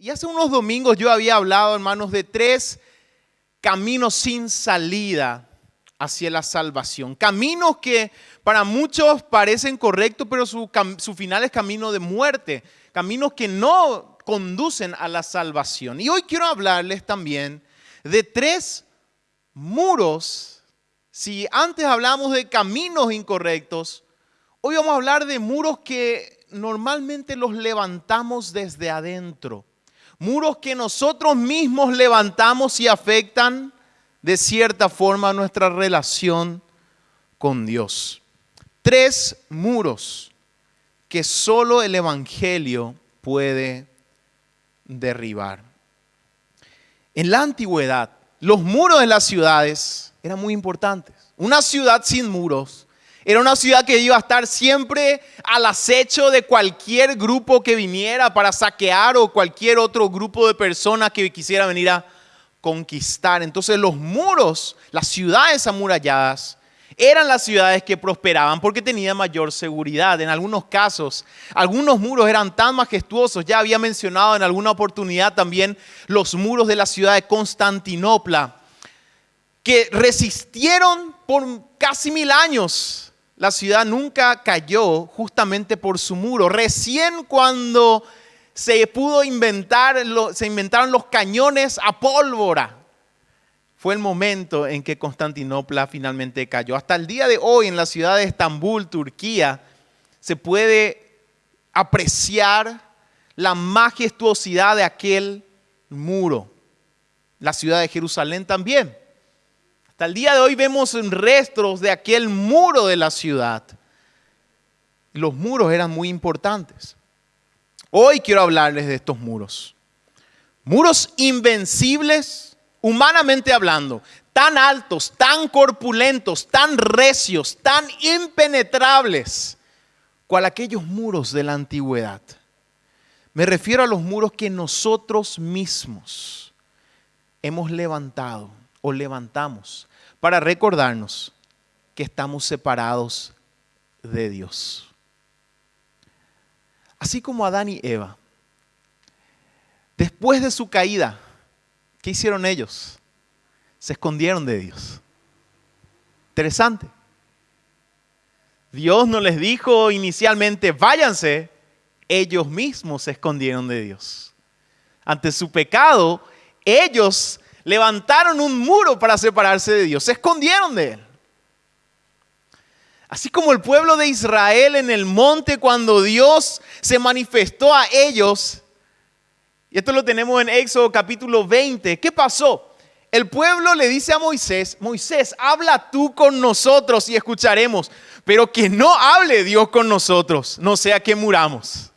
Y hace unos domingos yo había hablado, hermanos, de 3 caminos sin salida hacia la salvación. Caminos que para muchos parecen correctos, pero su final es camino de muerte. Caminos que no conducen a la salvación. Y hoy quiero hablarles también de 3 muros. Si antes hablamos de caminos incorrectos, hoy vamos a hablar de muros que normalmente los levantamos desde adentro. Muros que nosotros mismos levantamos y afectan de cierta forma nuestra relación con Dios. 3 muros que solo el Evangelio puede derribar. En la antigüedad, los muros de las ciudades eran muy importantes. Una ciudad sin muros era una ciudad que iba a estar siempre al acecho de cualquier grupo que viniera para saquear o cualquier otro grupo de personas que quisiera venir a conquistar. Entonces los muros, las ciudades amuralladas, eran las ciudades que prosperaban porque tenían mayor seguridad. En algunos casos, algunos muros eran tan majestuosos. Ya había mencionado en alguna oportunidad también los muros de la ciudad de Constantinopla, que resistieron por casi 1000 años. La ciudad nunca cayó justamente por su muro. Recién cuando se inventaron los cañones a pólvora, fue el momento en que Constantinopla finalmente cayó. Hasta el día de hoy en la ciudad de Estambul, Turquía, se puede apreciar la majestuosidad de aquel muro. La ciudad de Jerusalén también. Hasta el día de hoy vemos restos de aquel muro de la ciudad. Los muros eran muy importantes. Hoy quiero hablarles de estos muros. Muros invencibles, humanamente hablando, tan altos, tan corpulentos, tan recios, tan impenetrables, cual aquellos muros de la antigüedad. Me refiero a los muros que nosotros mismos hemos levantado o levantamos para recordarnos que estamos separados de Dios. Así como Adán y Eva, después de su caída, ¿qué hicieron ellos? Se escondieron de Dios. Interesante. Dios no les dijo inicialmente, váyanse. Ellos mismos se escondieron de Dios. Ante su pecado, ellos levantaron un muro para separarse de Dios. Se escondieron de Él. Así como el pueblo de Israel en el monte cuando Dios se manifestó a ellos. Y esto lo tenemos en Éxodo capítulo 20. ¿Qué pasó? El pueblo le dice a Moisés, Moisés, habla tú con nosotros y escucharemos. Pero que no hable Dios con nosotros, no sea que muramos.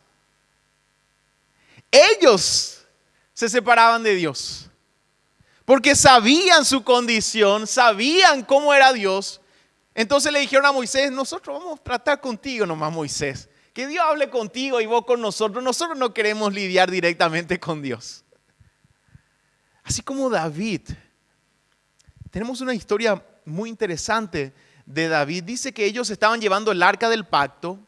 Ellos se separaban de Dios. Porque sabían su condición, sabían cómo era Dios. Entonces le dijeron a Moisés, nosotros vamos a tratar contigo nomás, Moisés. Que Dios hable contigo y vos con nosotros. Nosotros no queremos lidiar directamente con Dios. Así como David. Tenemos una historia muy interesante de David. Dice que ellos estaban llevando el arca del pacto,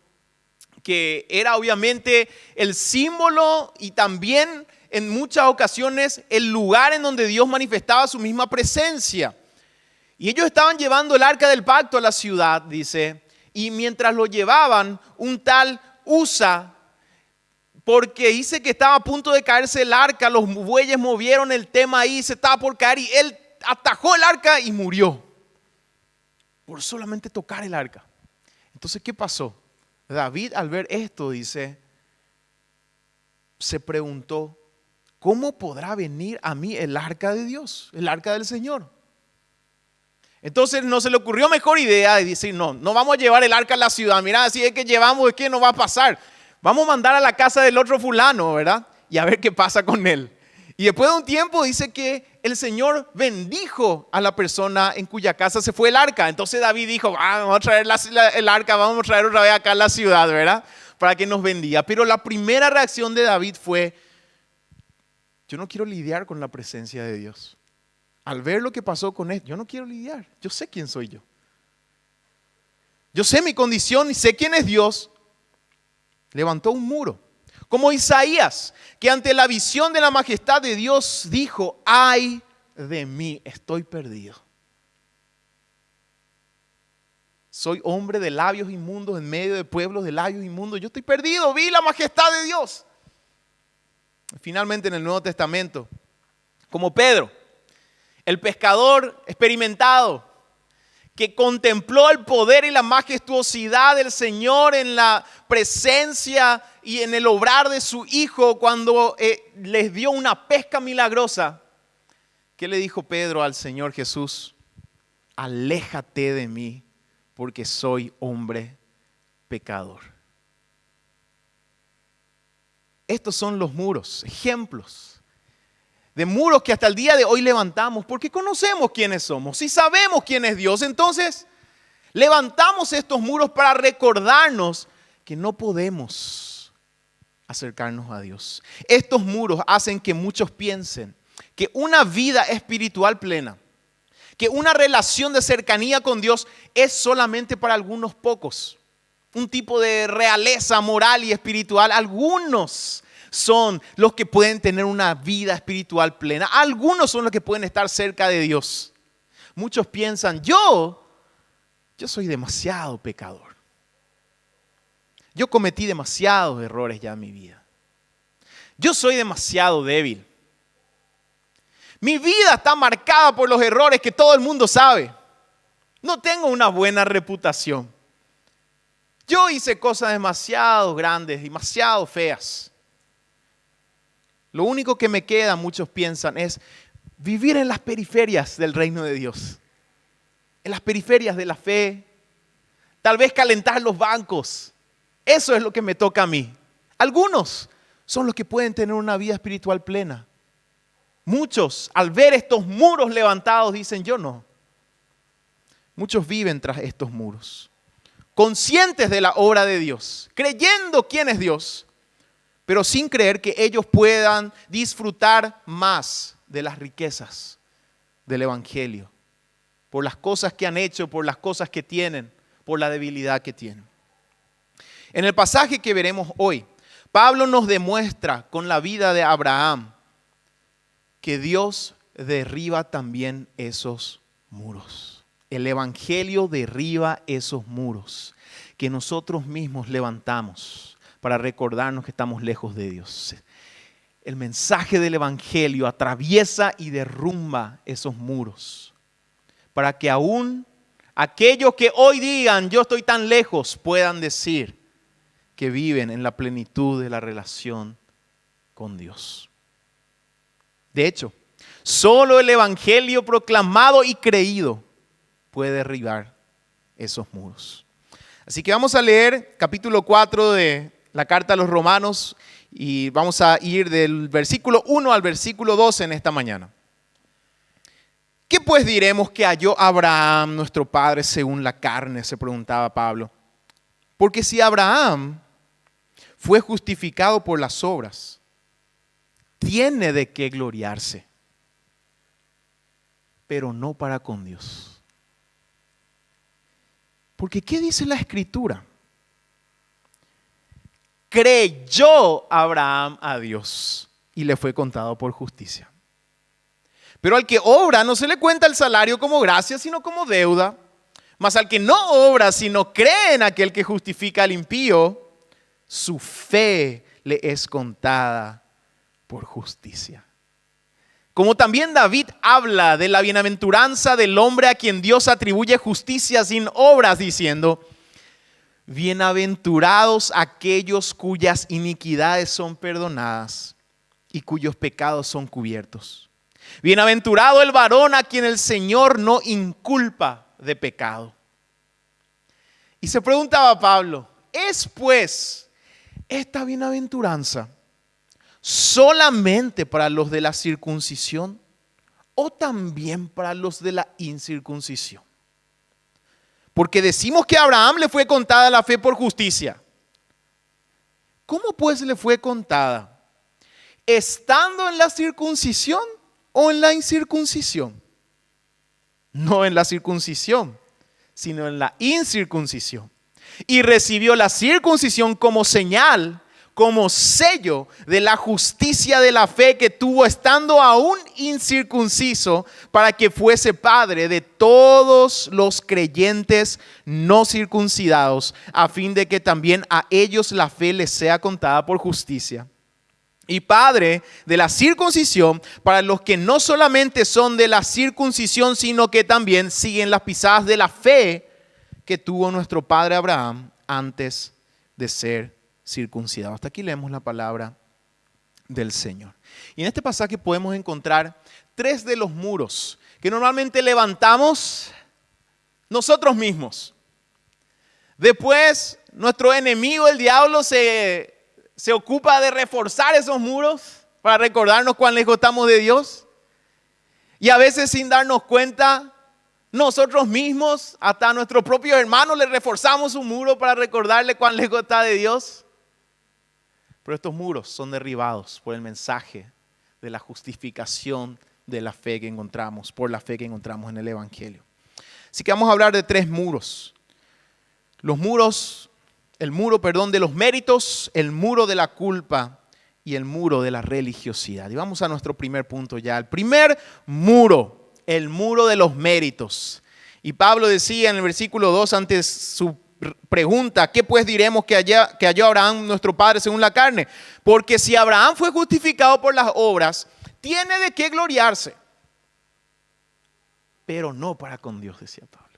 que era obviamente el símbolo y también en muchas ocasiones el lugar en donde Dios manifestaba su misma presencia. Y ellos estaban llevando el arca del pacto a la ciudad, dice, y mientras lo llevaban, un tal Usa, porque dice que estaba a punto de caerse el arca, los bueyes movieron el tema ahí, se estaba por caer y él atajó el arca y murió por solamente tocar el arca. Entonces, ¿qué pasó? David, al ver esto, dice, se preguntó, ¿cómo podrá venir a mí el arca de Dios, el arca del Señor? Entonces no se le ocurrió mejor idea de decir, no vamos a llevar el arca a la ciudad. Mira, si es que llevamos, es que no va a pasar. Vamos a mandar a la casa del otro fulano, ¿verdad? Y a ver qué pasa con él. Y después de un tiempo dice que el Señor bendijo a la persona en cuya casa se fue el arca. Entonces David dijo, vamos a traer el arca, vamos a traer otra vez acá a la ciudad, ¿verdad? Para que nos bendiga. Pero la primera reacción de David fue, yo no quiero lidiar con la presencia de Dios. Al ver lo que pasó con él, yo no quiero lidiar. Yo sé quién soy yo. Yo sé mi condición y sé quién es Dios. Levantó un muro. Como Isaías, que ante la visión de la majestad de Dios dijo: ay de mí, estoy perdido. Soy hombre de labios inmundos en medio de pueblos de labios inmundos. Yo estoy perdido, vi la majestad de Dios. Finalmente en el Nuevo Testamento, como Pedro, el pescador experimentado, que contempló el poder y la majestuosidad del Señor en la presencia y en el obrar de su Hijo cuando les dio una pesca milagrosa. ¿Qué le dijo Pedro al Señor Jesús? Aléjate de mí, porque soy hombre pecador. Estos son los muros, ejemplos de muros que hasta el día de hoy levantamos porque conocemos quiénes somos y sabemos quién es Dios. Entonces levantamos estos muros para recordarnos que no podemos acercarnos a Dios. Estos muros hacen que muchos piensen que una vida espiritual plena, que una relación de cercanía con Dios es solamente para algunos pocos. Un tipo de realeza moral y espiritual. Algunos son los que pueden tener una vida espiritual plena. Algunos son los que pueden estar cerca de Dios. Muchos piensan, yo soy demasiado pecador. Yo cometí demasiados errores ya en mi vida. Yo soy demasiado débil. Mi vida está marcada por los errores que todo el mundo sabe. No tengo una buena reputación. Yo hice cosas demasiado grandes, demasiado feas. Lo único que me queda, muchos piensan, es vivir en las periferias del reino de Dios. En las periferias de la fe. Tal vez calentar los bancos. Eso es lo que me toca a mí. Algunos son los que pueden tener una vida espiritual plena. Muchos, al ver estos muros levantados, dicen, yo no. Muchos viven tras estos muros, conscientes de la obra de Dios, creyendo quién es Dios, pero sin creer que ellos puedan disfrutar más de las riquezas del Evangelio, por las cosas que han hecho, por las cosas que tienen, por la debilidad que tienen. En el pasaje que veremos hoy, Pablo nos demuestra con la vida de Abraham que Dios derriba también esos muros. El Evangelio derriba esos muros que nosotros mismos levantamos para recordarnos que estamos lejos de Dios. El mensaje del Evangelio atraviesa y derrumba esos muros para que aún aquellos que hoy digan yo estoy tan lejos puedan decir que viven en la plenitud de la relación con Dios. De hecho, solo el Evangelio proclamado y creído puede derribar esos muros. Así que vamos a leer capítulo 4 de la carta a los Romanos y vamos a ir del versículo 1 al versículo 12 en esta mañana. ¿Qué pues diremos que halló Abraham, nuestro padre, según la carne?, se preguntaba Pablo. Porque si Abraham fue justificado por las obras, tiene de qué gloriarse, pero no para con Dios. Porque ¿qué dice la Escritura? Creyó Abraham a Dios y le fue contado por justicia. Pero al que obra no se le cuenta el salario como gracia, sino como deuda. Mas al que no obra, sino cree en aquel que justifica al impío, su fe le es contada por justicia. Como también David habla de la bienaventuranza del hombre a quien Dios atribuye justicia sin obras, diciendo: bienaventurados aquellos cuyas iniquidades son perdonadas y cuyos pecados son cubiertos. Bienaventurado el varón a quien el Señor no inculpa de pecado. Y se preguntaba Pablo, ¿es pues esta bienaventuranza solamente para los de la circuncisión o también para los de la incircuncisión? Porque decimos que a Abraham le fue contada la fe por justicia. ¿Cómo pues le fue contada? ¿Estando en la circuncisión o en la incircuncisión? No en la circuncisión, sino en la incircuncisión. Y recibió la circuncisión como señal como sello de la justicia de la fe que tuvo estando aún incircunciso, para que fuese padre de todos los creyentes no circuncidados, a fin de que también a ellos la fe les sea contada por justicia. Y padre de la circuncisión para los que no solamente son de la circuncisión, sino que también siguen las pisadas de la fe que tuvo nuestro padre Abraham antes de ser circuncidado. Hasta aquí leemos la palabra del Señor. Y en este pasaje podemos encontrar 3 de los muros que normalmente levantamos nosotros mismos. Después, nuestro enemigo, el diablo, se ocupa de reforzar esos muros para recordarnos cuán lejos estamos de Dios. Y a veces, sin darnos cuenta, nosotros mismos, hasta a nuestros propios hermanos, le reforzamos un muro para recordarle cuán lejos está de Dios. Pero estos muros son derribados por el mensaje de la justificación de la fe que encontramos, por la fe que encontramos en el Evangelio. Así que vamos a hablar de 3 muros. El muro de los méritos, el muro de la culpa y el muro de la religiosidad. Y vamos a nuestro primer punto ya. El primer muro, el muro de los méritos. Y Pablo decía en el versículo 2, ante su pregunta, ¿qué pues diremos que halló Abraham nuestro padre según la carne? Porque si Abraham fue justificado por las obras, tiene de qué gloriarse, pero no para con Dios, decía Pablo.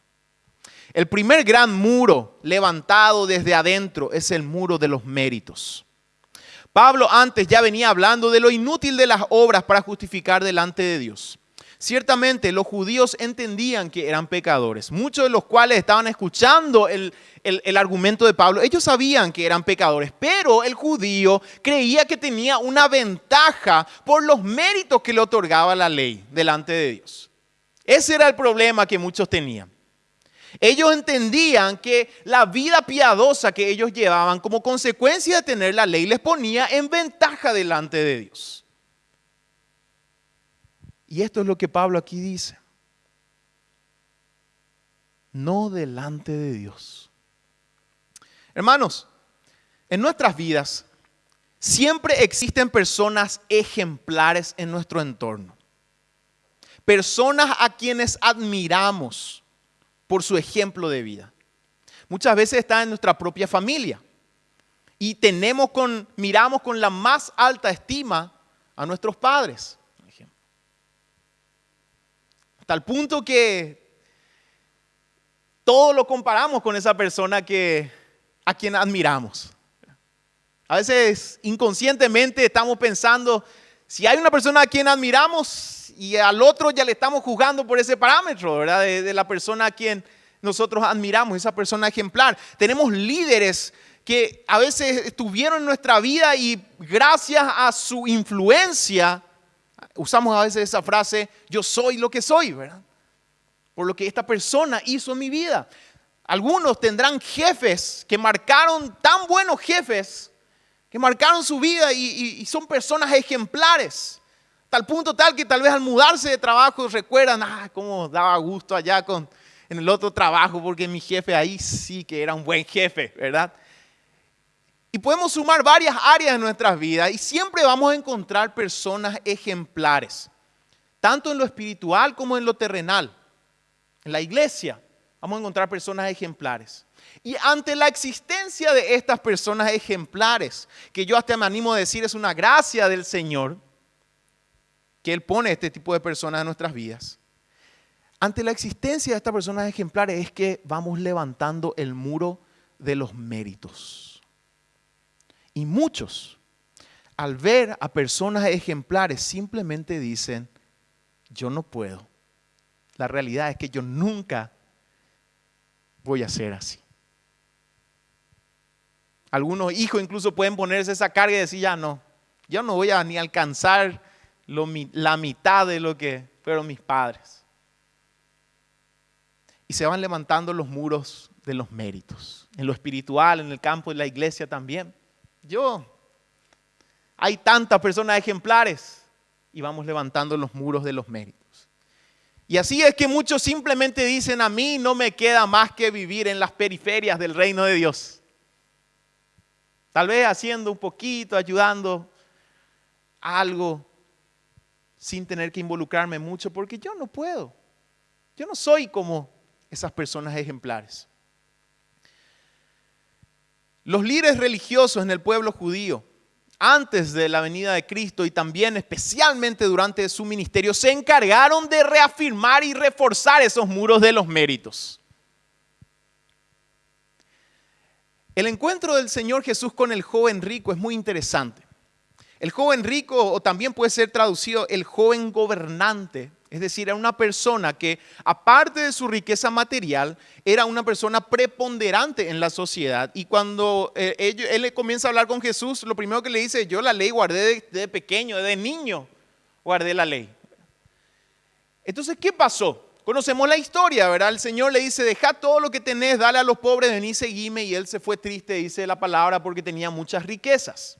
El primer gran muro levantado desde adentro es el muro de los méritos. Pablo antes ya venía hablando de lo inútil de las obras para justificar delante de Dios. Ciertamente los judíos entendían que eran pecadores, muchos de los cuales estaban escuchando el argumento de Pablo. Ellos sabían que eran pecadores, pero el judío creía que tenía una ventaja por los méritos que le otorgaba la ley delante de Dios. Ese era el problema que muchos tenían. Ellos entendían que la vida piadosa que ellos llevaban como consecuencia de tener la ley les ponía en ventaja delante de Dios. Y esto es lo que Pablo aquí dice. No delante de Dios. Hermanos, en nuestras vidas siempre existen personas ejemplares en nuestro entorno. Personas a quienes admiramos por su ejemplo de vida. Muchas veces está en nuestra propia familia y miramos con la más alta estima a nuestros padres, por ejemplo. Hasta el punto que todo lo comparamos con esa persona a quien admiramos. A veces inconscientemente estamos pensando, si hay una persona a quien admiramos y al otro ya le estamos juzgando por ese parámetro, ¿verdad? De la persona a quien nosotros admiramos, esa persona ejemplar. Tenemos líderes que a veces estuvieron en nuestra vida y gracias a su influencia, usamos a veces esa frase, yo soy lo que soy, ¿verdad? Por lo que esta persona hizo en mi vida. Algunos tendrán jefes que marcaron, tan buenos jefes, que marcaron su vida y son personas ejemplares. Tal punto tal que tal vez al mudarse de trabajo recuerdan, cómo daba gusto allá en el otro trabajo, porque mi jefe ahí sí que era un buen jefe, ¿verdad? Y podemos sumar varias áreas de nuestras vidas y siempre vamos a encontrar personas ejemplares, tanto en lo espiritual como en lo terrenal. En la iglesia vamos a encontrar personas ejemplares. Y ante la existencia de estas personas ejemplares, que yo hasta me animo a decir es una gracia del Señor, que Él pone este tipo de personas en nuestras vidas. Ante la existencia de estas personas ejemplares es que vamos levantando el muro de los méritos. Y muchos, al ver a personas ejemplares, simplemente dicen, yo no puedo. La realidad es que yo nunca voy a ser así. Algunos hijos incluso pueden ponerse esa carga y decir, yo no voy a ni alcanzar la mitad de lo que fueron mis padres. Y se van levantando los muros de los méritos. En lo espiritual, en el campo de la iglesia también. Hay tantas personas ejemplares y vamos levantando los muros de los méritos. Y así es que muchos simplemente dicen, a mí no me queda más que vivir en las periferias del reino de Dios. Tal vez haciendo un poquito, ayudando algo sin tener que involucrarme mucho, porque yo no puedo. Yo no soy como esas personas ejemplares. Los líderes religiosos en el pueblo judío, antes de la venida de Cristo y también especialmente durante su ministerio, se encargaron de reafirmar y reforzar esos muros de los méritos. El encuentro del Señor Jesús con el joven rico es muy interesante. El joven rico, o también puede ser traducido el joven gobernante, es decir, era una persona que aparte de su riqueza material, era una persona preponderante en la sociedad. Y cuando él le comienza a hablar con Jesús, lo primero que le dice, yo la ley guardé de pequeño, de niño, guardé la ley. Entonces, ¿qué pasó? Conocemos la historia, ¿verdad? El Señor le dice, deja todo lo que tenés, dale a los pobres, vení, seguime. Y él se fue triste, dice la palabra, porque tenía muchas riquezas.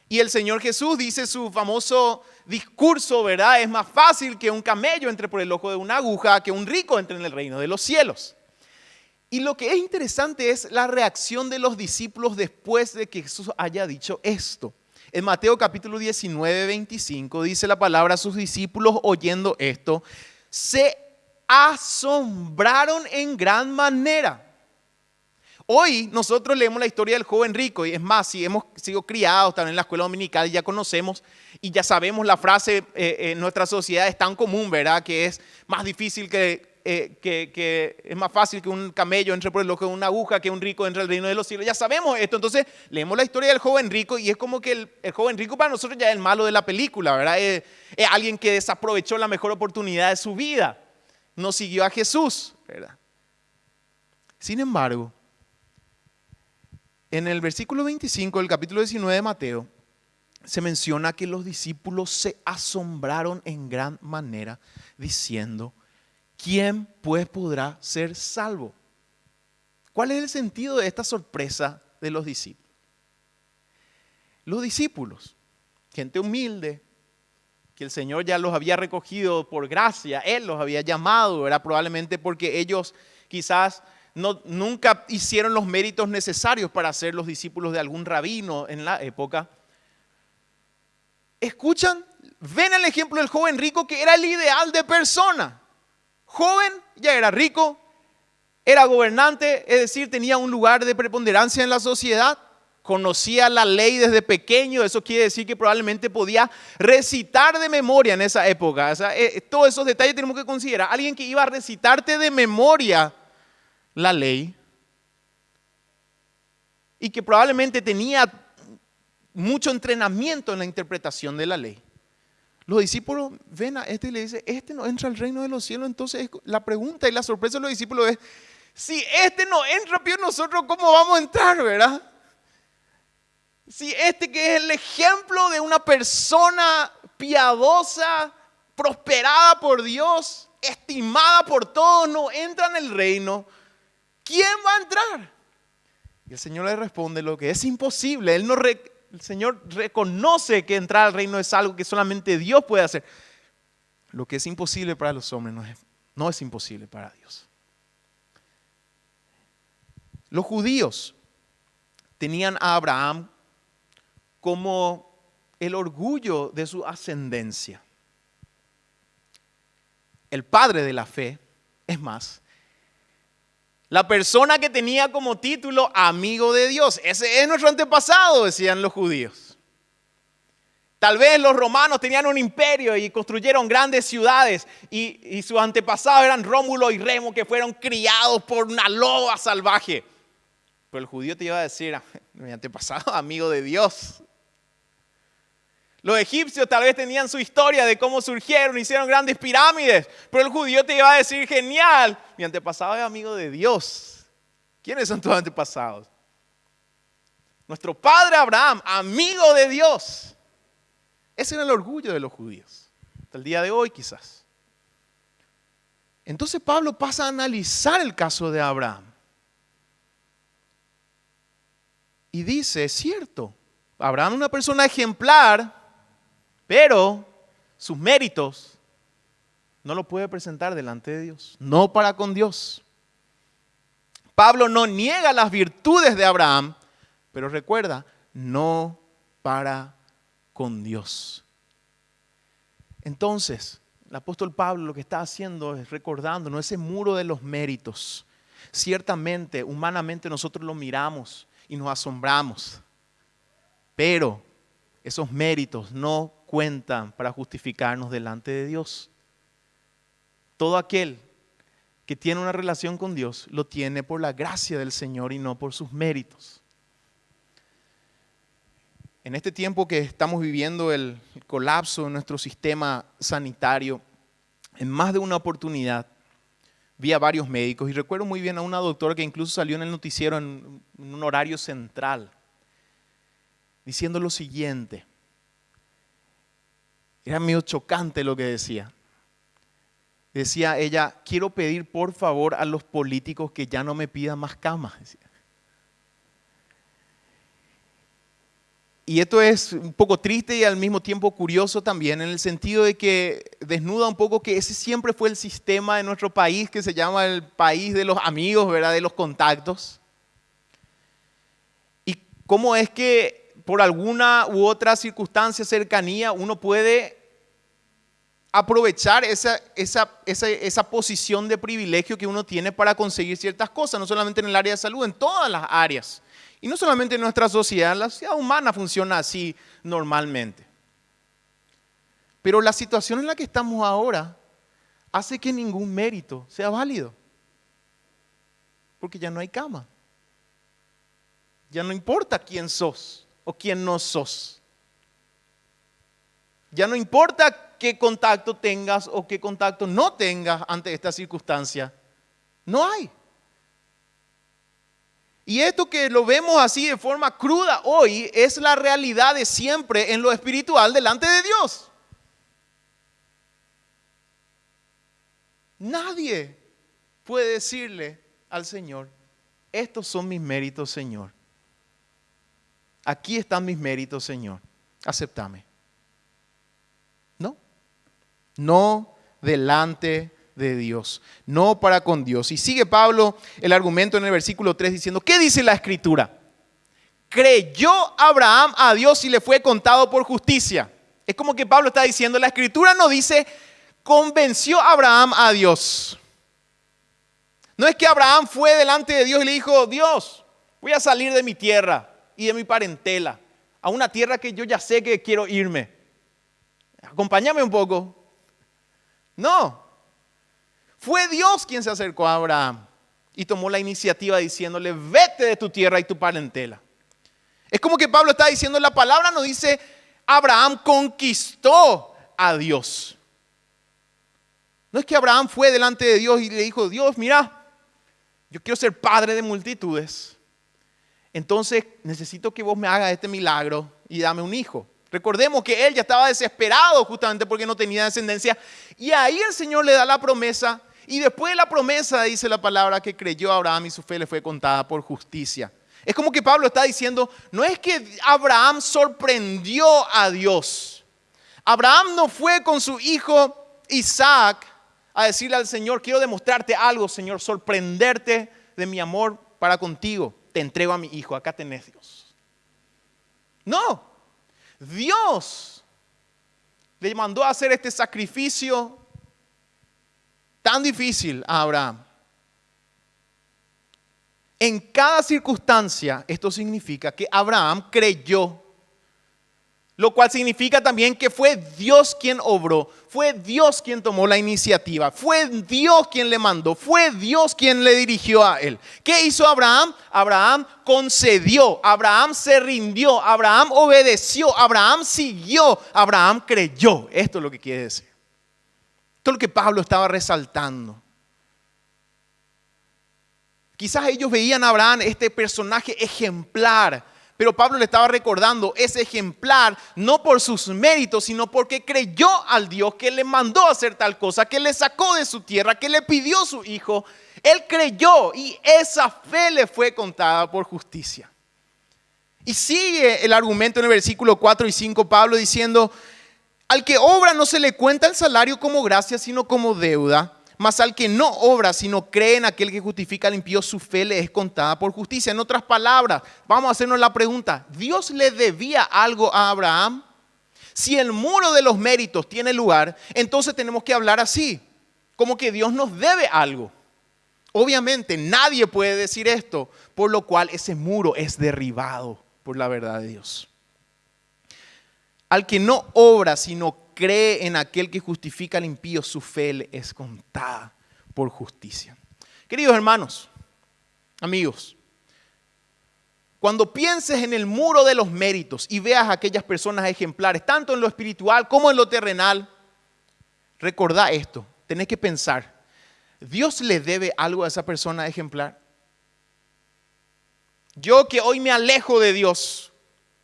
Y el Señor Jesús dice su famoso discurso, ¿verdad? Es más fácil que un camello entre por el ojo de una aguja, que un rico entre en el reino de los cielos. Y lo que es interesante es la reacción de los discípulos después de que Jesús haya dicho esto. En Mateo capítulo 19, 25 dice la palabra, sus discípulos oyendo esto, se asombraron en gran manera. Hoy nosotros leemos la historia del joven rico y es más, si hemos sido criados también en la escuela dominical ya conocemos y ya sabemos la frase en nuestra sociedad es tan común, ¿verdad? Que es más difícil es más fácil que un camello entre por el ojo de una aguja que un rico entre al reino de los cielos. Ya sabemos esto, entonces leemos la historia del joven rico y es como que el joven rico para nosotros ya es el malo de la película, ¿verdad? Es alguien que desaprovechó la mejor oportunidad de su vida, no siguió a Jesús, ¿verdad? Sin embargo, en el versículo 25 del capítulo 19 de Mateo, se menciona que los discípulos se asombraron en gran manera, diciendo, ¿quién pues podrá ser salvo? ¿Cuál es el sentido de esta sorpresa de los discípulos? Los discípulos, gente humilde, que el Señor ya los había recogido por gracia, Él los había llamado, era probablemente porque ellos quizás nunca hicieron los méritos necesarios para ser los discípulos de algún rabino en la época. Escuchan, ven el ejemplo del joven rico que era el ideal de persona. Joven, ya era rico, era gobernante, es decir, tenía un lugar de preponderancia en la sociedad, conocía la ley desde pequeño, eso quiere decir que probablemente podía recitar de memoria en esa época. O sea, todos esos detalles tenemos que considerar. Alguien que iba a recitarte de memoria la ley y que probablemente tenía mucho entrenamiento en la interpretación de la ley. Los discípulos ven a este y le dicen, este no entra al reino de los cielos. Entonces la pregunta y la sorpresa de los discípulos es, si este no entra, pero nosotros ¿cómo vamos a entrar, verdad? Si este que es el ejemplo de una persona piadosa, prosperada por Dios, estimada por todos, no entra en el reino, ¿quién va a entrar? Y el Señor le responde lo que es imposible. El Señor reconoce que entrar al reino es algo que solamente Dios puede hacer. Lo que es imposible para los hombres no es imposible para Dios. Los judíos tenían a Abraham como el orgullo de su ascendencia. El padre de la fe, es más, la persona que tenía como título amigo de Dios. Ese es nuestro antepasado, decían los judíos. Tal vez los romanos tenían un imperio y construyeron grandes ciudades y sus antepasados eran Rómulo y Remo que fueron criados por una loba salvaje. Pero el judío te iba a decir, mi antepasado amigo de Dios. Los egipcios tal vez tenían su historia de cómo surgieron, hicieron grandes pirámides, pero el judío te iba a decir, genial, mi antepasado es amigo de Dios. ¿Quiénes son tus antepasados? Nuestro padre Abraham, amigo de Dios. Ese era el orgullo de los judíos, hasta el día de hoy quizás. Entonces Pablo pasa a analizar el caso de Abraham. Y dice, es cierto, Abraham es una persona ejemplar, pero sus méritos no lo puede presentar delante de Dios, no para con Dios. Pablo no niega las virtudes de Abraham, Pero recuerda, no para con Dios. Entonces, el apóstol Pablo lo que está haciendo es recordándonos ese muro de los méritos. Ciertamente, humanamente nosotros lo miramos y nos asombramos, pero esos méritos no cuentan para justificarnos delante de Dios. Todo aquel que tiene una relación con Dios lo tiene por la gracia del Señor y no por sus méritos. En este tiempo que estamos viviendo el colapso de nuestro sistema sanitario, en más de una oportunidad vi a varios médicos y recuerdo muy bien a una doctora que incluso salió en el noticiero en un horario central diciendo lo siguiente. Era medio chocante lo que decía. Decía ella, quiero pedir por favor a los políticos que ya no me pidan más camas. Decía. Y esto es un poco triste y al mismo tiempo curioso también, en el sentido de que desnuda un poco que ese siempre fue el sistema de nuestro país, que se llama el país de los amigos, ¿verdad? De los contactos. Y cómo es que por alguna u otra circunstancia, cercanía, uno puede aprovechar esa posición de privilegio que uno tiene para conseguir ciertas cosas, no solamente en el área de salud, en todas las áreas. Y no solamente en nuestra sociedad, la sociedad humana funciona así normalmente. Pero la situación en la que estamos ahora hace que ningún mérito sea válido. Porque ya no hay cama. Ya no importa quién sos o quién no sos. Ya no importa qué contacto tengas o qué contacto no tengas ante esta circunstancia. No hay. Y esto que lo vemos así de forma cruda hoy es la realidad de siempre en lo espiritual delante de Dios. Nadie puede decirle al Señor, estos son mis méritos, Señor. Aquí están mis méritos, Señor. Acéptame. No. No delante de Dios, no para con Dios. Y sigue Pablo el argumento en el versículo 3 diciendo, ¿qué dice la Escritura? Creyó Abraham a Dios y le fue contado por justicia. Es como que Pablo está diciendo, la Escritura no dice, convenció Abraham a Dios. No es que Abraham fue delante de Dios y le dijo, Dios, voy a salir de mi tierra y de mi parentela a una tierra que yo ya sé que quiero irme. Acompáñame un poco. No. Fue Dios quien se acercó a Abraham y tomó la iniciativa diciéndole, vete de tu tierra y tu parentela. Es como que Pablo está diciendo, la palabra no dice, Abraham conquistó a Dios. No es que Abraham fue delante de Dios y le dijo, Dios, mira, yo quiero ser padre de multitudes. Entonces necesito que vos me hagas este milagro y dame un hijo. Recordemos que él ya estaba desesperado justamente porque no tenía descendencia. Y ahí el Señor le da la promesa. Y después de la promesa dice la palabra que creyó a Abraham y su fe le fue contada por justicia. Es como que Pablo está diciendo, no es que Abraham sorprendió a Dios. Abraham no fue con su hijo Isaac a decirle al Señor, quiero demostrarte algo, Señor, sorprenderte de mi amor para contigo. Te entrego a mi hijo, acá tenés Dios. No, Dios le mandó a hacer este sacrificio tan difícil a Abraham. En cada circunstancia, esto significa que Abraham creyó, lo cual significa también que fue Dios quien obró, fue Dios quien tomó la iniciativa, fue Dios quien le mandó, fue Dios quien le dirigió a él. ¿Qué hizo Abraham? Abraham concedió, Abraham se rindió, Abraham obedeció, Abraham siguió, Abraham creyó. Esto es lo que quiere decir. Esto es lo que Pablo estaba resaltando. Quizás ellos veían a Abraham este personaje ejemplar, pero Pablo le estaba recordando ese ejemplar no por sus méritos, sino porque creyó al Dios que le mandó a hacer tal cosa, que le sacó de su tierra, que le pidió su hijo. Él creyó y esa fe le fue contada por justicia. Y sigue el argumento en el versículo 4 y 5 Pablo diciendo, al que obra no se le cuenta el salario como gracia, sino como deuda. Mas al que no obra, sino cree en aquel que justifica al impío, su fe le es contada por justicia. En otras palabras, vamos a hacernos la pregunta, ¿Dios le debía algo a Abraham? Si el muro de los méritos tiene lugar, entonces tenemos que hablar así, como que Dios nos debe algo. Obviamente nadie puede decir esto, por lo cual ese muro es derribado por la verdad de Dios. Al que no obra, sino cree en aquel que justifica al impío, su fe le es contada por justicia. Queridos hermanos, amigos, cuando pienses en el muro de los méritos y veas a aquellas personas ejemplares, tanto en lo espiritual como en lo terrenal, recordá esto, tenés que pensar, ¿Dios le debe algo a esa persona ejemplar? Yo que hoy me alejo de Dios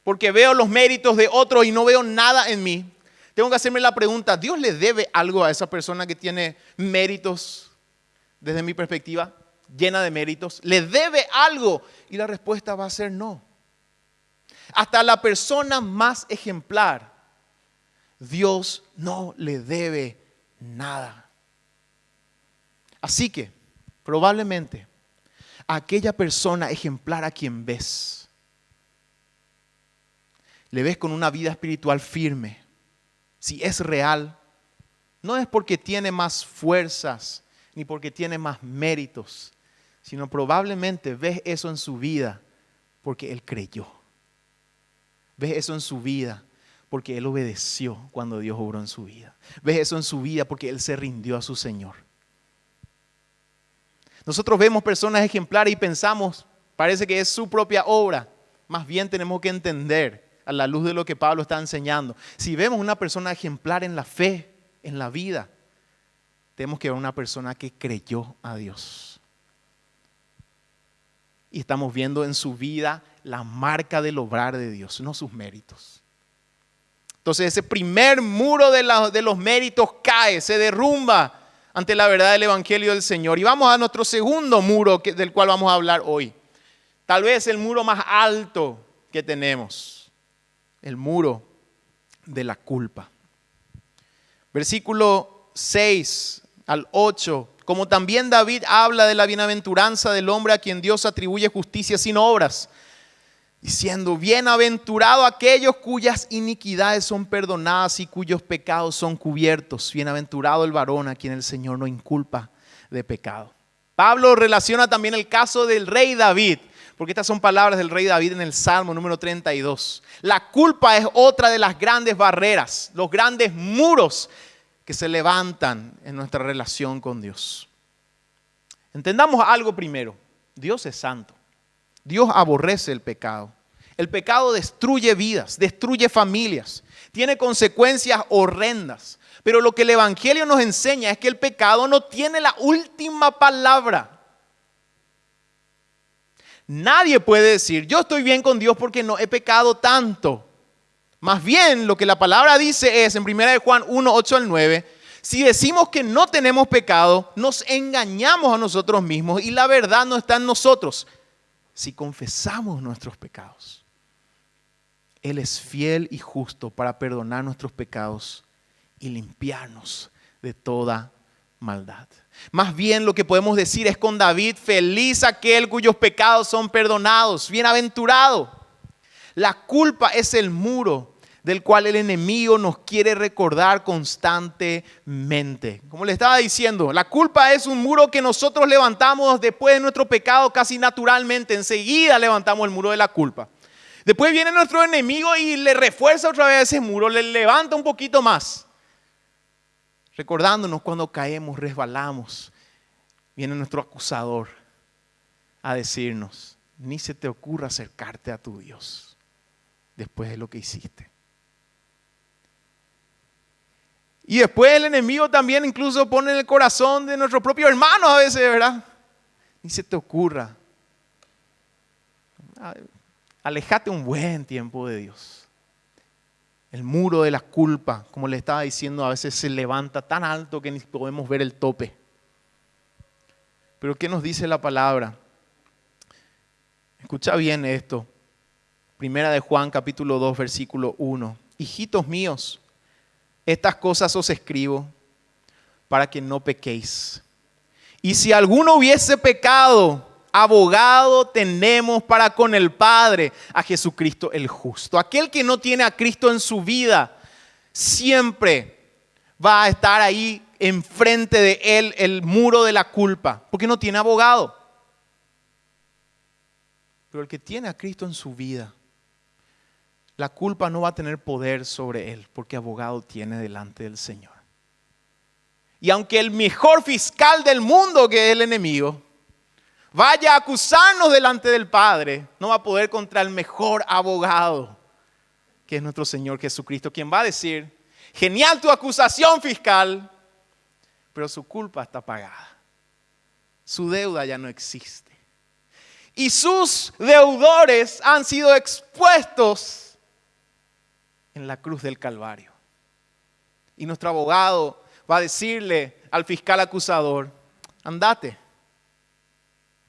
porque veo los méritos de otros y no veo nada en mí, tengo que hacerme la pregunta, ¿Dios le debe algo a esa persona que tiene méritos, desde mi perspectiva, llena de méritos? ¿Le debe algo? Y la respuesta va a ser no. Hasta la persona más ejemplar, Dios no le debe nada. Así que, probablemente, aquella persona ejemplar a quien ves, le ves con una vida espiritual firme. Si es real, no es porque tiene más fuerzas ni porque tiene más méritos, sino probablemente ves eso en su vida porque él creyó. Ves eso en su vida porque él obedeció cuando Dios obró en su vida. Ves eso en su vida porque él se rindió a su Señor. Nosotros vemos personas ejemplares y pensamos, parece que es su propia obra. Más bien tenemos que entender, a la luz de lo que Pablo está enseñando, si vemos una persona ejemplar en la fe, en la vida, tenemos que ver una persona que creyó a Dios. Y estamos viendo en su vida la marca del obrar de Dios, no sus méritos. Entonces ese primer muro de los méritos cae, se derrumba ante la verdad del Evangelio del Señor. Y vamos a nuestro segundo muro del cual vamos a hablar hoy. Tal vez el muro más alto que tenemos. El muro de la culpa. Versículo 6 al 8. Como también David habla de la bienaventuranza del hombre a quien Dios atribuye justicia sin obras, diciendo, bienaventurado aquellos cuyas iniquidades son perdonadas y cuyos pecados son cubiertos. Bienaventurado el varón a quien el Señor no inculpa de pecado. Pablo relaciona también el caso del rey David, porque estas son palabras del rey David en el Salmo número 32. La culpa es otra de las grandes barreras, los grandes muros que se levantan en nuestra relación con Dios. Entendamos algo primero. Dios es santo. Dios aborrece el pecado. El pecado destruye vidas, destruye familias, tiene consecuencias horrendas. Pero lo que el Evangelio nos enseña es que el pecado no tiene la última palabra. Nadie puede decir, yo estoy bien con Dios porque no he pecado tanto. Más bien, lo que la palabra dice es, en 1 Juan 1, 8 al 9, si decimos que no tenemos pecado, nos engañamos a nosotros mismos y la verdad no está en nosotros. Si confesamos nuestros pecados, Él es fiel y justo para perdonar nuestros pecados y limpiarnos de toda maldad. Más bien lo que podemos decir es con David, feliz aquel cuyos pecados son perdonados, bienaventurado. La culpa es el muro del cual el enemigo nos quiere recordar constantemente. Como le estaba diciendo, la culpa es un muro que nosotros levantamos después de nuestro pecado casi naturalmente. Enseguida levantamos el muro de la culpa. Después viene nuestro enemigo y le refuerza otra vez ese muro, le levanta un poquito más. Recordándonos cuando caemos, resbalamos, viene nuestro acusador a decirnos, ni se te ocurra acercarte a tu Dios después de lo que hiciste. Y después el enemigo también incluso pone en el corazón de nuestros propios hermanos a veces, ¿verdad? Ni se te ocurra. Alejate un buen tiempo de Dios. El muro de la culpa, como le estaba diciendo, a veces se levanta tan alto que ni podemos ver el tope. Pero ¿qué nos dice la palabra? Escucha bien esto. Primera de Juan, capítulo 2, versículo 1. Hijitos míos, estas cosas os escribo para que no pequéis. Y si alguno hubiese pecado, abogado tenemos para con el Padre, a Jesucristo el justo. Aquel que no tiene a Cristo en su vida, siempre va a estar ahí enfrente de él el muro de la culpa, porque no tiene abogado. Pero el que tiene a Cristo en su vida, la culpa no va a tener poder sobre él, porque abogado tiene delante del Señor. Y aunque el mejor fiscal del mundo, que es el enemigo, vaya a acusarnos delante del Padre, no va a poder contra el mejor abogado, que es nuestro Señor Jesucristo, quien va a decir: genial tu acusación, fiscal, pero su culpa está pagada. Su deuda ya no existe. Y sus deudores han sido expuestos en la cruz del Calvario. Y nuestro abogado va a decirle al fiscal acusador: andate,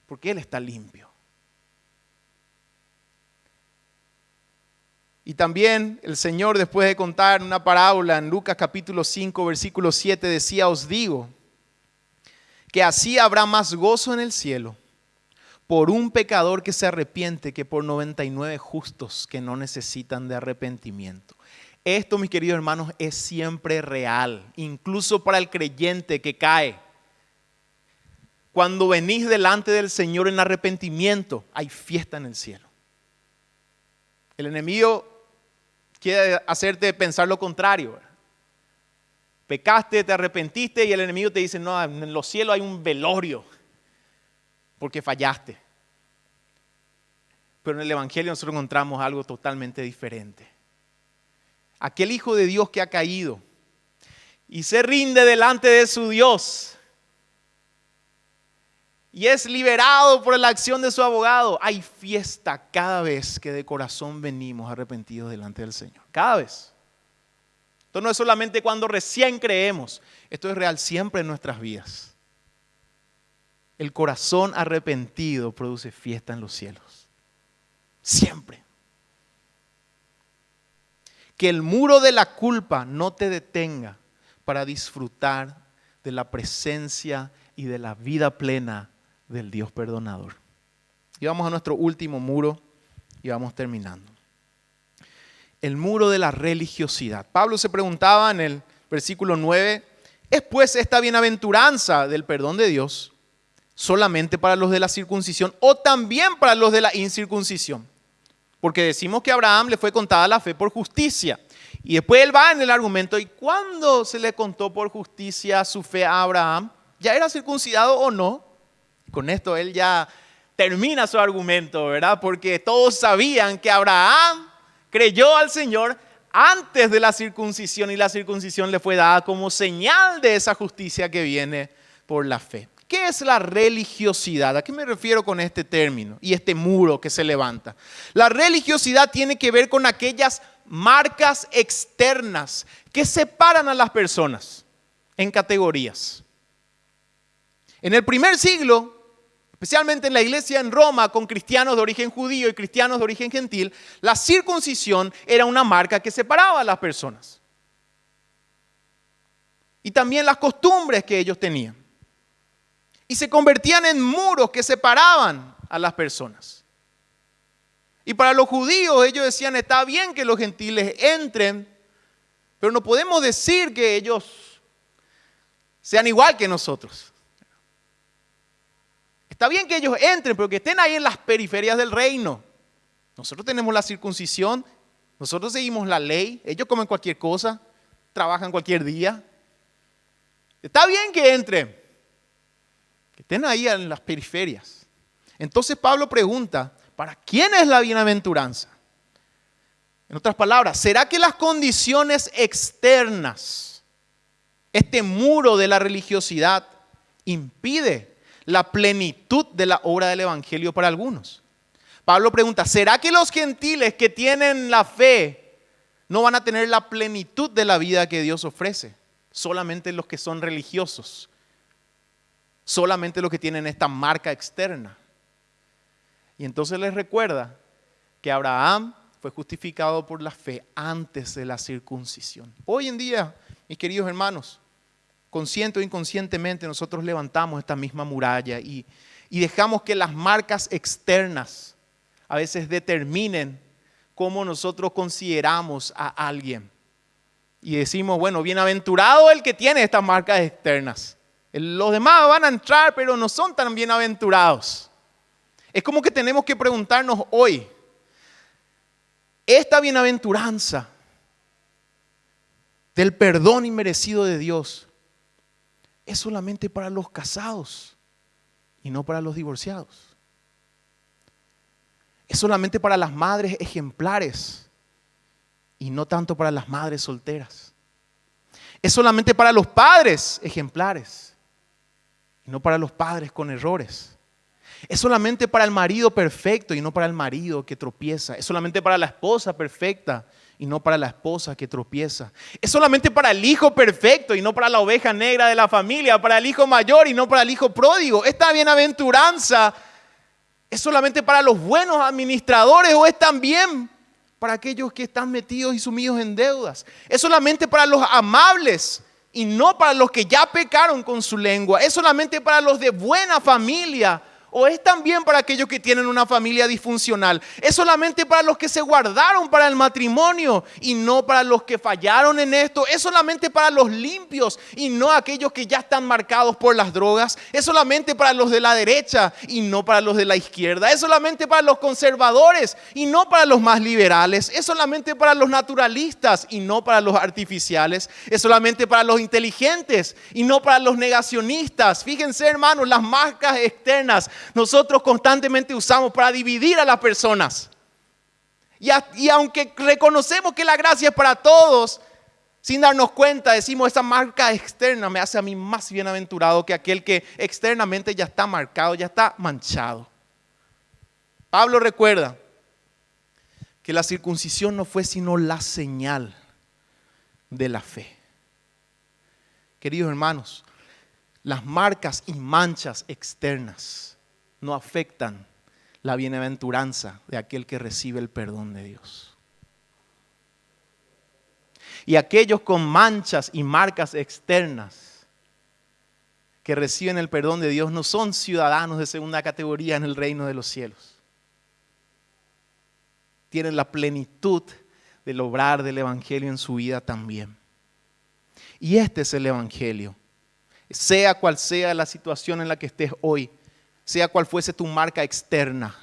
porque él está limpio. Y también el Señor, después de contar una parábola en Lucas capítulo 5, versículo 7, decía: os digo que así habrá más gozo en el cielo por un pecador que se arrepiente que por 99 justos que no necesitan de arrepentimiento. Esto, mis queridos hermanos, es siempre real, incluso para el creyente que cae. Cuando venís delante del Señor en arrepentimiento, hay fiesta en el cielo. El enemigo quiere hacerte pensar lo contrario. Pecaste, te arrepentiste y el enemigo te dice: no, en los cielos hay un velorio porque fallaste. Pero en el Evangelio nosotros encontramos algo totalmente diferente. Aquel Hijo de Dios que ha caído y se rinde delante de su Dios y es liberado por la acción de su abogado, hay fiesta cada vez que de corazón venimos arrepentidos delante del Señor. Cada vez. Esto no es solamente cuando recién creemos, esto es real siempre en nuestras vidas. El corazón arrepentido produce fiesta en los cielos. Siempre. Que el muro de la culpa no te detenga para disfrutar de la presencia y de la vida plena del Dios perdonador. Y vamos a nuestro último muro y vamos terminando. El muro de la religiosidad. Pablo se preguntaba en el versículo 9: ¿es pues esta bienaventuranza del perdón de Dios solamente para los de la circuncisión o también para los de la incircuncisión? Porque decimos que a Abraham le fue contada la fe por justicia. Y después él va en el argumento: ¿y cuándo se le contó por justicia su fe a Abraham? ¿Ya era circuncidado o no? Con esto él ya termina su argumento, ¿verdad? Porque todos sabían que Abraham creyó al Señor antes de la circuncisión y la circuncisión le fue dada como señal de esa justicia que viene por la fe. ¿Qué es la religiosidad? ¿A qué me refiero con este término y este muro que se levanta? La religiosidad tiene que ver con aquellas marcas externas que separan a las personas en categorías. En el primer siglo, especialmente en la iglesia en Roma, con cristianos de origen judío y cristianos de origen gentil, la circuncisión era una marca que separaba a las personas. Y también las costumbres que ellos tenían. Y se convertían en muros que separaban a las personas. Y para los judíos ellos decían: está bien que los gentiles entren, pero no podemos decir que ellos sean igual que nosotros. Está bien que ellos entren, pero que estén ahí en las periferias del reino. Nosotros tenemos la circuncisión, nosotros seguimos la ley, ellos comen cualquier cosa, trabajan cualquier día. Está bien que entren, que estén ahí en las periferias. Entonces Pablo pregunta: ¿para quién es la bienaventuranza? En otras palabras, ¿será que las condiciones externas, este muro de la religiosidad, impide la plenitud de la obra del Evangelio para algunos? Pablo pregunta: ¿será que los gentiles que tienen la fe no van a tener la plenitud de la vida que Dios ofrece? Solamente los que son religiosos. Solamente los que tienen esta marca externa. Y entonces les recuerda que Abraham fue justificado por la fe antes de la circuncisión. Hoy en día, mis queridos hermanos, consciente o inconscientemente, nosotros levantamos esta misma muralla y dejamos que las marcas externas a veces determinen cómo nosotros consideramos a alguien. Y decimos, bueno, bienaventurado el que tiene estas marcas externas. Los demás van a entrar, pero no son tan bienaventurados. Es como que tenemos que preguntarnos hoy, esta bienaventuranza del perdón inmerecido de Dios es solamente para los casados y no para los divorciados. Es solamente para las madres ejemplares y no tanto para las madres solteras. Es solamente para los padres ejemplares y no para los padres con errores. Es solamente para el marido perfecto y no para el marido que tropieza. Es solamente para la esposa perfecta y no para la esposa que tropieza. Es solamente para el hijo perfecto y no para la oveja negra de la familia, para el hijo mayor y no para el hijo pródigo. Esta bienaventuranza es solamente para los buenos administradores o es también para aquellos que están metidos y sumidos en deudas. Es solamente para los amables y no para los que ya pecaron con su lengua. Es solamente para los de buena familia. ¿O es también para aquellos que tienen una familia disfuncional? Es solamente para los que se guardaron para el matrimonio y no para los que fallaron en esto. Es solamente para los limpios y no aquellos que ya están marcados por las drogas. Es solamente para los de la derecha y no para los de la izquierda. Es solamente para los conservadores y no para los más liberales. Es solamente para los naturalistas y no para los artificiales. Es solamente para los inteligentes y no para los negacionistas. Fíjense, hermanos, las marcas externas nosotros constantemente usamos para dividir a las personas. Y aunque reconocemos que la gracia es para todos, sin darnos cuenta decimos, esa marca externa me hace a mí más bienaventurado que aquel que externamente ya está marcado, ya está manchado. Pablo recuerda que la circuncisión no fue sino la señal de la fe. Queridos hermanos, las marcas y manchas externas no afectan la bienaventuranza de aquel que recibe el perdón de Dios. Y aquellos con manchas y marcas externas que reciben el perdón de Dios no son ciudadanos de segunda categoría en el reino de los cielos. Tienen la plenitud del obrar del evangelio en su vida también. Y este es el evangelio. Sea cual sea la situación en la que estés hoy, sea cual fuese tu marca externa,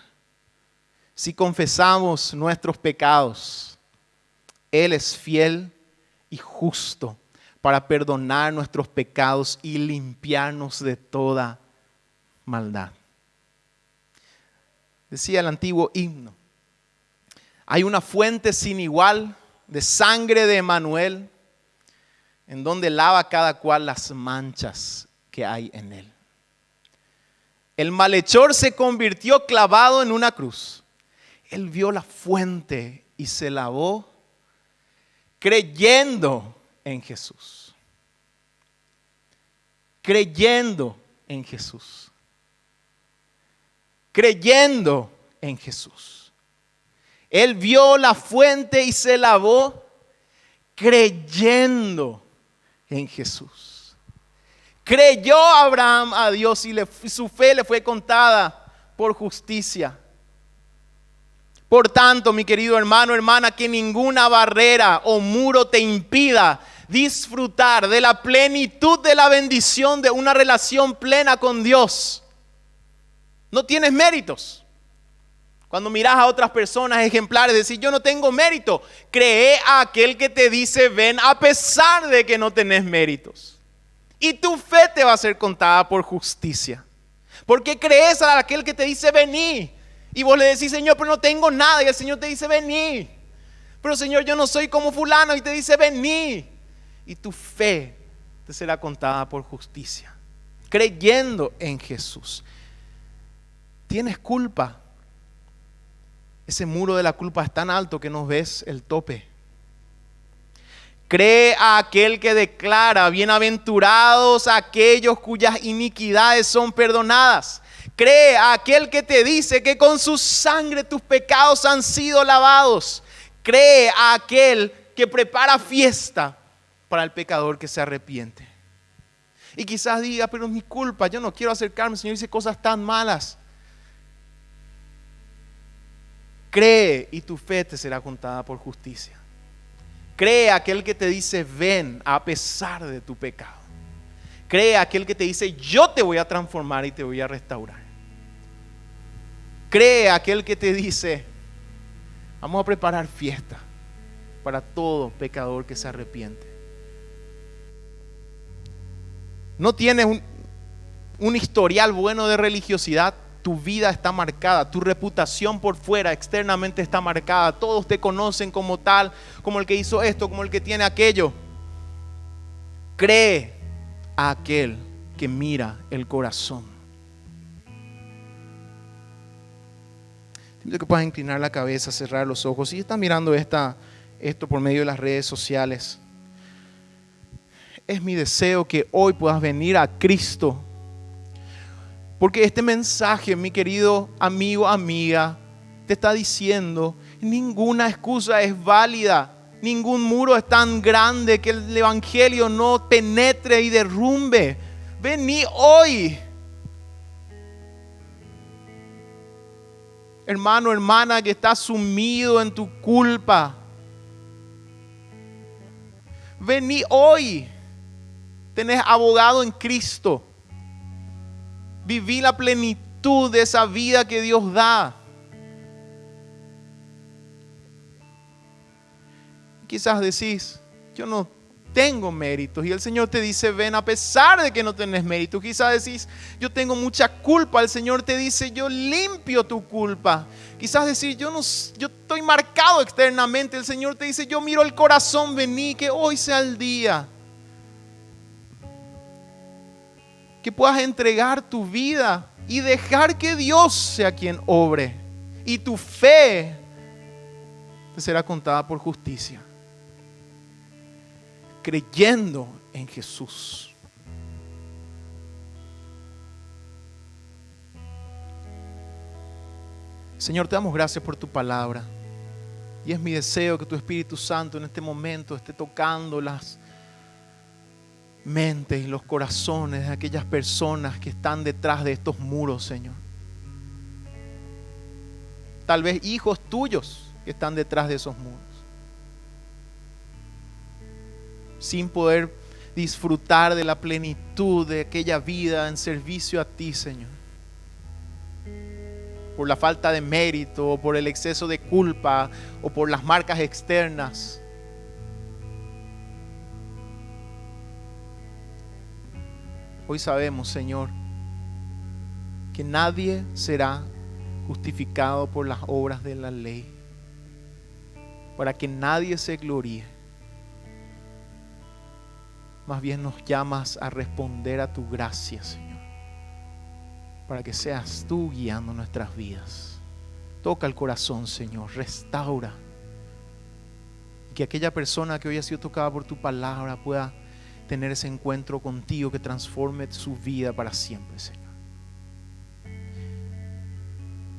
si confesamos nuestros pecados, Él es fiel y justo para perdonar nuestros pecados y limpiarnos de toda maldad. Decía el antiguo himno, hay una fuente sin igual de sangre de Emmanuel, en donde lava cada cual las manchas que hay en él. El malhechor se convirtió clavado en una cruz. Él vio la fuente y se lavó creyendo en Jesús. Creyendo en Jesús. Creyendo en Jesús. Él vio la fuente y se lavó creyendo en Jesús. Creyó Abraham a Dios y su fe le fue contada por justicia. Por tanto, mi querido hermano, hermana, que ninguna barrera o muro te impida disfrutar de la plenitud de la bendición de una relación plena con Dios. No tienes méritos. Cuando miras a otras personas ejemplares, decís, yo no tengo mérito. Cree a aquel que te dice, ven, a pesar de que no tenés méritos. Y tu fe te va a ser contada por justicia. Porque crees a aquel que te dice, vení. Y vos le decís, Señor, pero no tengo nada. Y el Señor te dice, vení. Pero Señor, yo no soy como fulano. Y te dice, vení. Y tu fe te será contada por justicia. Creyendo en Jesús. ¿Tienes culpa? Ese muro de la culpa es tan alto que no ves el tope. Cree a aquel que declara, bienaventurados aquellos cuyas iniquidades son perdonadas. Cree a aquel que te dice que con su sangre tus pecados han sido lavados. Cree a aquel que prepara fiesta para el pecador que se arrepiente. Y quizás diga, pero es mi culpa, yo no quiero acercarme, el Señor dice cosas tan malas. Cree y tu fe te será contada por justicia. Cree a aquel que te dice ven a pesar de tu pecado. Cree a aquel que te dice yo te voy a transformar y te voy a restaurar. Cree a aquel que te dice vamos a preparar fiesta para todo pecador que se arrepiente. No tienes un historial bueno de religiosidad. Tu vida está marcada, tu reputación por fuera, externamente está marcada. Todos te conocen como tal, como el que hizo esto, como el que tiene aquello. Cree a aquel que mira el corazón. Te invito a que puedas inclinar la cabeza, cerrar los ojos. Si estás mirando esto por medio de las redes sociales, es mi deseo que hoy puedas venir a Cristo. Porque este mensaje, mi querido amigo, amiga, te está diciendo, ninguna excusa es válida, ningún muro es tan grande que el evangelio no penetre y derrumbe. Vení hoy. Hermano, hermana, que estás sumido en tu culpa. Vení hoy. Tenés abogado en Cristo. Viví la plenitud de esa vida que Dios da. Quizás decís, yo no tengo méritos. Y el Señor te dice, ven a pesar de que no tenés méritos. Quizás decís, yo tengo mucha culpa. El Señor te dice, yo limpio tu culpa. Quizás decís, yo estoy marcado externamente. El Señor te dice, yo miro el corazón, vení, que hoy sea el día. Que puedas entregar tu vida y dejar que Dios sea quien obre. Y tu fe te será contada por justicia. Creyendo en Jesús. Señor, te damos gracias por tu palabra. Y es mi deseo que tu Espíritu Santo en este momento esté tocando las mentes y los corazones de aquellas personas que están detrás de estos muros, Señor. Tal vez hijos tuyos que están detrás de esos muros, sin poder disfrutar de la plenitud de aquella vida en servicio a ti, Señor. Por la falta de mérito, o por el exceso de culpa, o por las marcas externas. Hoy sabemos, Señor, que nadie será justificado por las obras de la ley, para que nadie se gloríe. Más bien nos llamas a responder a tu gracia, Señor, para que seas tú guiando nuestras vidas. Toca el corazón, Señor, restaura. Y que aquella persona que hoy ha sido tocada por tu palabra pueda tener ese encuentro contigo que transforme su vida para siempre, Señor.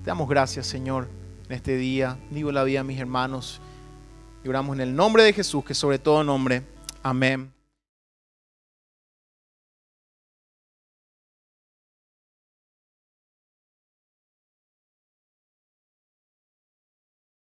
Te damos gracias, Señor, en este día. Digo la vida a mis hermanos y oramos en el nombre de Jesús, que sobre todo nombre. Amén.